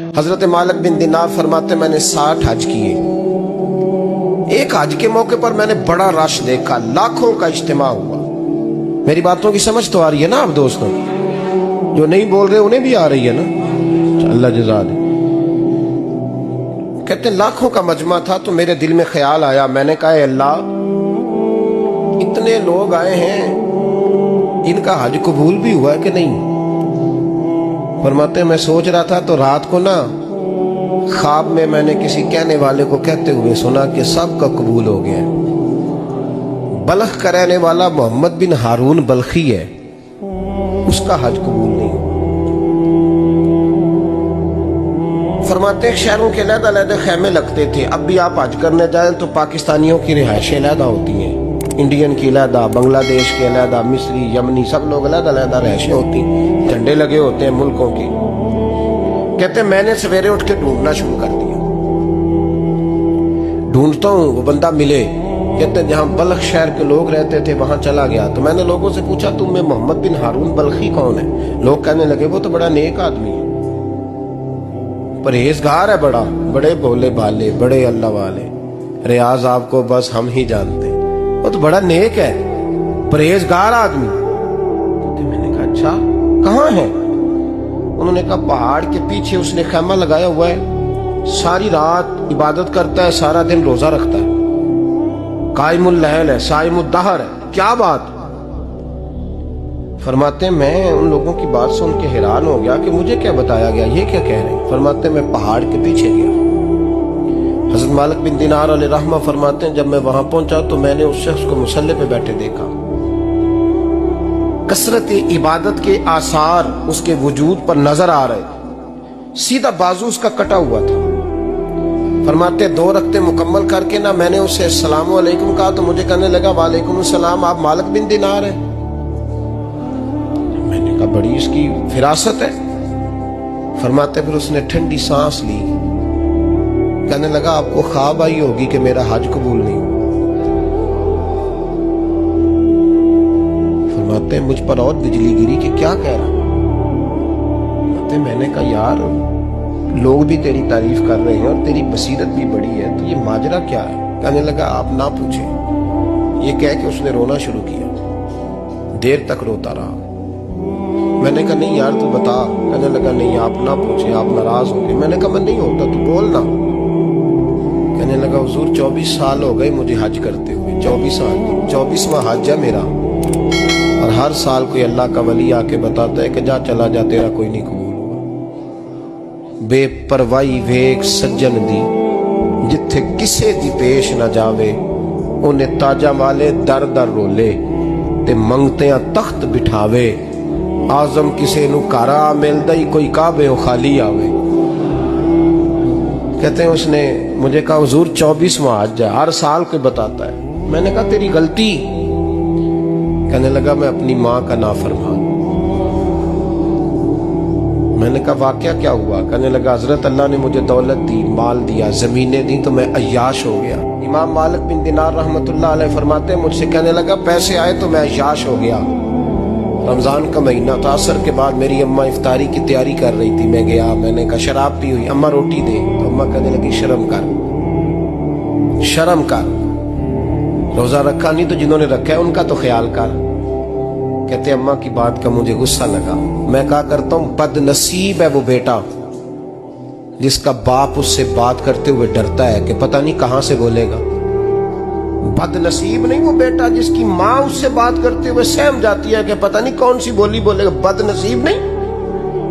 हजरत मालिक बिन दिनार फरमाते मैंने 60 हज किए। एक हज के मौके पर मैंने बड़ा रश देखा, लाखों का इज्तिमा हुआ। मेरी बातों की समझ तो आ रही है ना आप दोस्तों? जो नहीं बोल रहे उन्हें भी आ रही है ना? अल्लाह जज़ा दे। कहते लाखों का मजमा था तो मेरे दिल में ख्याल आया, मैंने कहा अल्लाह इतने लोग आए हैं, इनका हज कबूल भी हुआ है कि नहीं? फरमाते मैं सोच रहा था तो रात को ना ख्वाब में मैंने किसी कहने वाले को कहते हुए सुना कि सब का कबूल हो गया। बल्ख का रहने वाला मोहम्मद बिन हारून बल्खी है, उसका हज कबूल नहीं। फरमाते शहरों के अलग-अलग खेमे लगते थे। अब भी आप हज करने जाएं तो पाकिस्तानियों की रिहायशें अलग होती हैं, इंडियन की अलग, बांग्लादेश के अलग, मिस्री, यमनी, सब लोग अलग-अलग रिहायशें होती हैं, झंडे लगे होते हैं मुल्कों के। कहते मैंने सवेरे उठ के ढूंढना शुरू कर दिया, ढूंढता हूँ वो बंदा मिले। कहते जहाँ बल्ख शहर के लोग रहते थे वहां चला गया तो मैंने लोगों से पूछा तुम में मोहम्मद बिन हारून बल्खी कौन है? लोग कहने लगे वो तो बड़ा नेक आदमी है, परहेजगार है, बड़े भोले भाले, बड़े अल्लाह वाले, रियाज आपको बस हम ही जानते, वो तो बड़ा नेक है, परहेजगार आदमी। तो मैंने कहा अच्छा कहाँ है? उन्होंने कहा पहाड़ के पीछे उसने खैमा लगाया हुआ है, सारी रात इबादत करता है, सारा दिन रोजा रखता है, कायमुल लैल है, साइमुद दहर है। क्या बात? फरमाते मैं उन लोगों की बात सुन के हैरान हो गया कि मुझे क्या बताया गया, ये क्या कह रहे हैं? फरमाते मैं पहाड़ के पीछे गया। हज़रत मालिक बिन दिनार अलैहि रहमा फरमाते हैं जब मैं वहां पहुंचा तो मैंने उस शख्स को मुसल्ले पे बैठे देखा। कसरत इबादत के आसार उसके वजूद पर नजर आ रहे, सीधा बाजू उसका कटा हुआ था। फरमाते 2 रकते मुकम्मल करके ना मैंने उसे अस्सलाम वालेकुम कहा तो मुझे कहने लगा वालेकुम सलाम, आप मालिक बिन दिनार हैं? मैंने कहा बड़ी इसकी फिरासत है। फरमाते फिर उसने ठंडी सांस ली, कहने लगा आपको ख्वाब आई होगी कि मेरा हज कबूल नहीं हुआ। फरमाते मुझ पर और बिजली गिरी कि क्या कह रहा? मैंने कहा यार लोग भी तेरी तारीफ कर रहे हैं और तेरी बसीरत भी बड़ी है, तो ये माजरा क्या है? कहने लगा आप ना पूछें। ये कह के उसने रोना शुरू किया, देर तक रोता रहा। मैंने कहा नहीं यार तू बता। कहने लगा नहीं आप ना पूछें, आप नाराज हो गए। मैंने कहा मैं नहीं होता, तू बोल ना। कहने लगा हुजूर 24 साल हो गए मुझे हज करते हुए, 24 साल, 24वां हज है मेरा, और हर साल कोई अल्लाह का वली आके बताता है कि जा चला जा तेरा कोई नहीं कबूल हुआ। बेपरवाही वेख सज्जन दी जिथे किसे दी पेश ना जावे, उन्हें ताजा वाले दर दर रोले ते मंगते तख्त बिठावे, आजम किसे नु कारा मिलदा ही कोई काबे हो खाली आवे। कहते हैं उसने मुझे कहा हुजूर 24वां हज है, हर साल कोई बताता है। मैंने कहा तेरी गलती। कहने लगा मैं अपनी माँ का नाफरमान। मैंने कहा वाकया क्या हुआ? कहने लगा हजरत अल्लाह ने मुझे दौलत दी, माल दिया, जमीनें दी तो मैं अय्याश हो गया। इमाम मालिक बिन दिनार रहमतुल्लाह अलैह फरमाते हैं मुझसे कहने लगा पैसे आए तो मैं अय्याश हो गया। रमजान का महीना था, असर के बाद मेरी अम्मा इफ्तारी की तैयारी कर रही थी, मैं गया, मैंने कहा शराब पी हुई, अम्मा रोटी दे, तो अम्मा कहने लगी शर्म कर, शर्म कर, रोजा रखा नहीं तो जिन्होंने रखा है उनका तो ख्याल कर। कहते अम्मा की बात का मुझे गुस्सा लगा। मैं कहा करता हूं बदनसीब है वो बेटा जिसका बाप उससे बात करते हुए डरता है कि पता नहीं कहां से बोलेगा। बदनसीब नहीं वो बेटा जिसकी माँ उससे बात करते हुए सहम जाती है कि पता नहीं कौन सी बोली बोलेगा। बदनसीब नहीं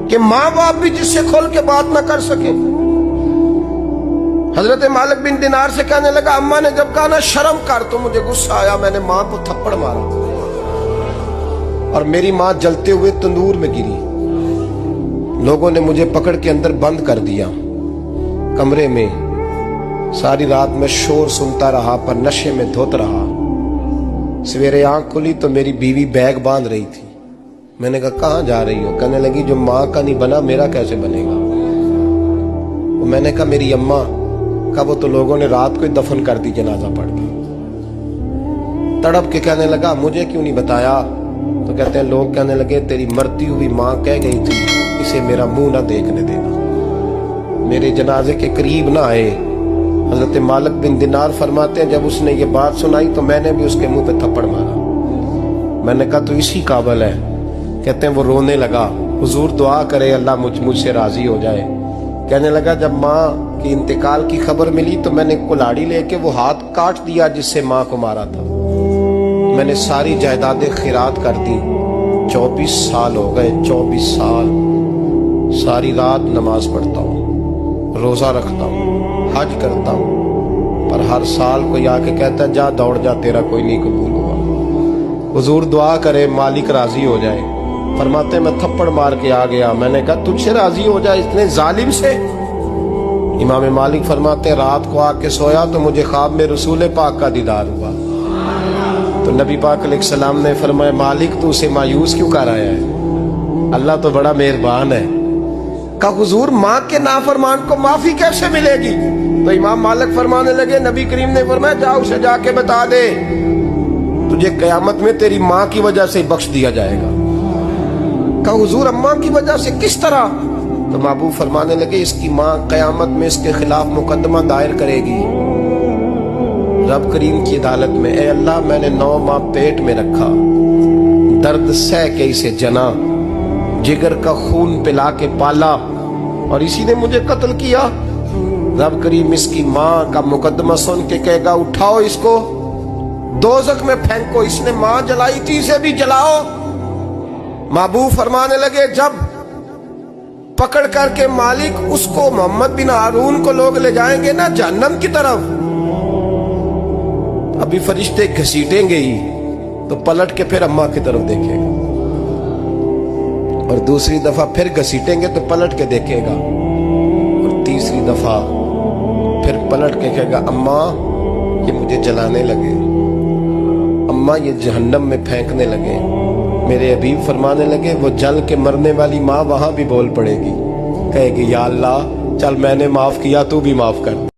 कि माँ बाप भी जिससे खोल के बात ना कर सके। हजरत मालिक बिन दिनार से कहने लगा अम्मा ने जब कहा ना शर्म कर तो मुझे गुस्सा आया, मैंने माँ को थप्पड़ मारा और मेरी माँ जलते हुए तंदूर में गिरी। लोगों ने मुझे पकड़ के अंदर बंद कर दिया कमरे में। सारी रात में शोर सुनता रहा पर नशे में धोत रहा। सवेरे आंख खुली तो मेरी बीवी बैग बांध रही थी। मैंने कहा कहाँ जा रही हो? कहने लगी जो माँ का नहीं बना मेरा कैसे बनेगा? वो मैंने कहा मेरी अम्मा का वो तो लोगों ने रात को ही दफन कर दी जनाजा पढ़ के। तड़प के कहने लगा मुझे क्यों नहीं बताया? तो कहते हैं लोग कहने लगे तेरी मरती हुई माँ कह गई थी इसे मेरा मुंह ना देखने देना। میرے جنازے کے قریب نہ آئے. حضرت مالک بن دینار فرماتے ہیں جب اس نے یہ بات سنائی تو میں نے بھی اس کے منہ پہ تھپڑ مارا. میں نے کہا تو اسی قابل ہے. کہتے ہیں وہ رونے لگا, حضور دعا کرے اللہ مجھ سے راضی ہو جائے. کہنے لگا جب ماں کی انتقال کی خبر ملی تو میں نے کلاڑی لے کے وہ ہاتھ کاٹ دیا جس سے ماں کو مارا تھا. میں نے ساری جائیدادیں خیرات کر دی. 24 سال ہو گئے, 24 سال ساری رات نماز پڑھتا ہوں, روزہ رکھتا ہوں, حج کرتا ہوں, پر ہر سال کوئی آ کے کہتا ہے جا دوڑ جا تیرا کوئی نہیں قبول ہوا. حضور دعا کرے مالک راضی ہو جائے. فرماتے ہیں میں تھپڑ مار کے آ گیا. میں نے کہا تجھ سے راضی ہو جائے اتنے ظالم سے. امام مالک فرماتے ہیں رات کو آ کے سویا تو مجھے خواب میں رسول پاک کا دیدار ہوا. تو نبی پاک علیہ السلام نے فرمایا مالک تو اسے مایوس کیوں کر آیا ہے, اللہ تو بڑا مہربان ہے. کہا حضور ماں کے نافرمان کو معافی کیسے ملے گی؟ تو امام مالک فرمانے لگے نبی کریم نے فرمایا جا اسے جا کے بتا دے تجھے قیامت میں تیری ماں کی وجہ سے بخش دیا جائے گا. کہا حضور اماں کی وجہ سے کس طرح؟ تو محبوب فرمانے لگے اس کی ماں قیامت میں اس کے خلاف مقدمہ دائر کرے گی رب کریم کی عدالت میں, اے اللہ میں نے 9 ماہ پیٹ میں رکھا, درد سہ کے اسے جنا, جگر کا خون پلا کے پالا اور اسی نے مجھے قتل کیا. رب کریم اس کی ماں کا مقدمہ سن کے کہے گا اٹھاؤ اس کو دوزخ میں پھینکو, اس نے ماں جلائی تھی اسے بھی جلاؤ. محبوب فرمانے لگے جب پکڑ کر کے مالک اس کو محمد بن ہارون کو لوگ لے جائیں گے نا جہنم کی طرف, ابھی فرشتے گھسیٹیں گے ہی تو پلٹ کے پھر اماں کی طرف دیکھے گا, اور دوسری دفعہ پھر گھسیٹیں گے تو پلٹ کے دیکھے گا, اور تیسری دفعہ پھر پلٹ کے کہے گا اماں یہ مجھے جلانے لگے, اماں یہ جہنم میں پھینکنے لگے. میرے حبیب فرمانے لگے وہ جل کے مرنے والی ماں وہاں بھی بول پڑے گی, کہے گی یا اللہ چل میں نے معاف کیا تو بھی معاف کر.